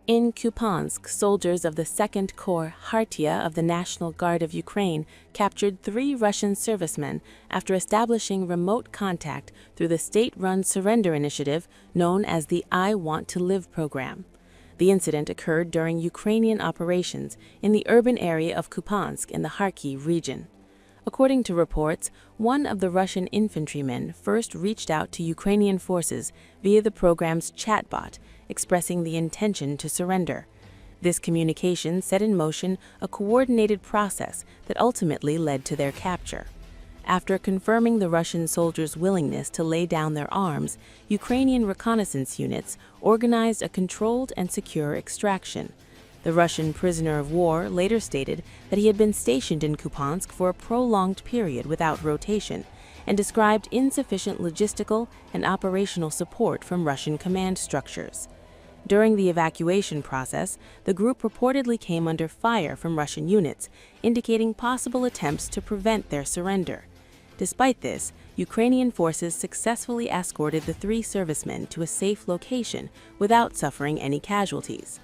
In Kupiansk, soldiers of the 2nd Corps Khartia of the National Guard of Ukraine captured 3 Russian servicemen after establishing remote contact through the state-run surrender initiative known as the I Want to Live program. The incident occurred during Ukrainian operations in the urban area of Kupiansk in the Kharkiv region. According to reports, one of the Russian infantrymen first reached out to Ukrainian forces via the program's chatbot, expressing the intention to surrender. This communication set in motion a coordinated process that ultimately led to their capture. After confirming the Russian soldiers' willingness to lay down their arms, Ukrainian reconnaissance units organized a controlled and secure extraction. The Russian prisoner of war later stated that he had been stationed in Kupiansk for a prolonged period without rotation, and described insufficient logistical and operational support from Russian command structures. During the evacuation process, the group reportedly came under fire from Russian units, indicating possible attempts to prevent their surrender. Despite this, Ukrainian forces successfully escorted the 3 servicemen to a safe location without suffering any casualties.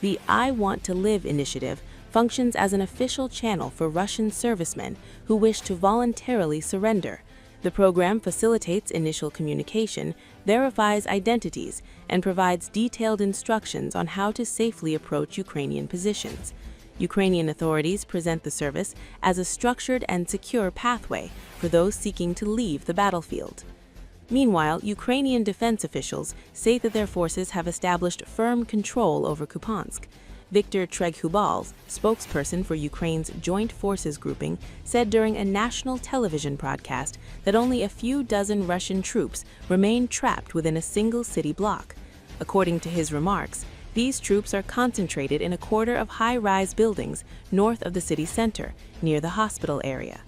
The I Want to Live initiative functions as an official channel for Russian servicemen who wish to voluntarily surrender. The program facilitates initial communication, verifies identities, and provides detailed instructions on how to safely approach Ukrainian positions. Ukrainian authorities present the service as a structured and secure pathway for those seeking to leave the battlefield. Meanwhile, Ukrainian defense officials say that their forces have established firm control over Kupiansk. Viktor Treghubal, spokesperson for Ukraine's Joint Forces grouping, said during a national television broadcast that only a few dozen Russian troops remain trapped within a single city block. According to his remarks, these troops are concentrated in a quarter of high-rise buildings north of the city center, near the hospital area.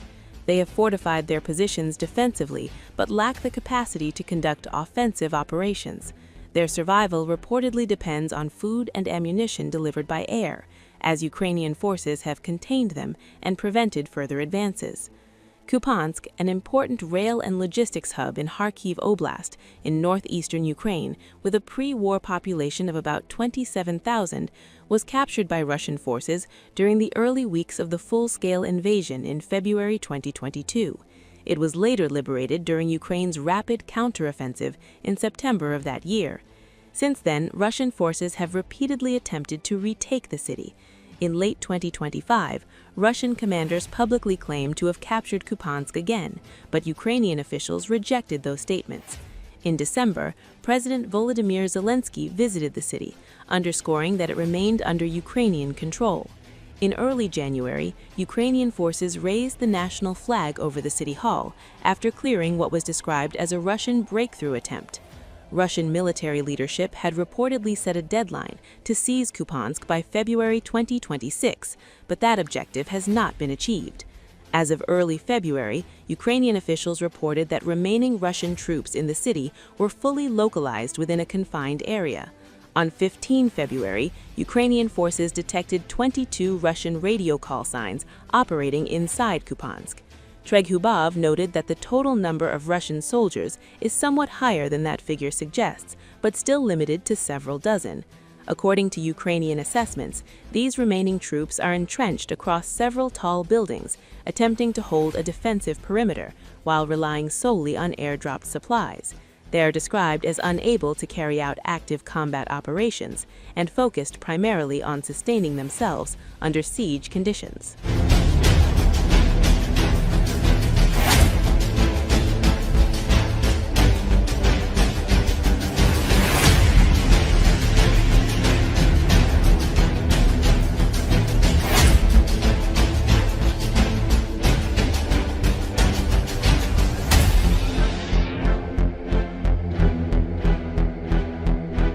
They have fortified their positions defensively, but lack the capacity to conduct offensive operations. Their survival reportedly depends on food and ammunition delivered by air, as Ukrainian forces have contained them and prevented further advances. Kupiansk, an important rail and logistics hub in Kharkiv Oblast in northeastern Ukraine, with a pre-war population of about 27,000, was captured by Russian forces during the early weeks of the full-scale invasion in February 2022. It was later liberated during Ukraine's rapid counteroffensive in September of that year. Since then, Russian forces have repeatedly attempted to retake the city. In late 2025, Russian commanders publicly claimed to have captured Kupiansk again, but Ukrainian officials rejected those statements. In December, President Volodymyr Zelensky visited the city, underscoring that it remained under Ukrainian control. In early January, Ukrainian forces raised the national flag over the city hall after clearing what was described as a Russian breakthrough attempt. Russian military leadership had reportedly set a deadline to seize Kupiansk by February 2026, but that objective has not been achieved. As of early February, Ukrainian officials reported that remaining Russian troops in the city were fully localized within a confined area. On 15 February, Ukrainian forces detected 22 Russian radio call signs operating inside Kupiansk. Treghubal noted that the total number of Russian soldiers is somewhat higher than that figure suggests, but still limited to several dozen. According to Ukrainian assessments, these remaining troops are entrenched across several tall buildings, attempting to hold a defensive perimeter while relying solely on airdropped supplies. They are described as unable to carry out active combat operations and focused primarily on sustaining themselves under siege conditions.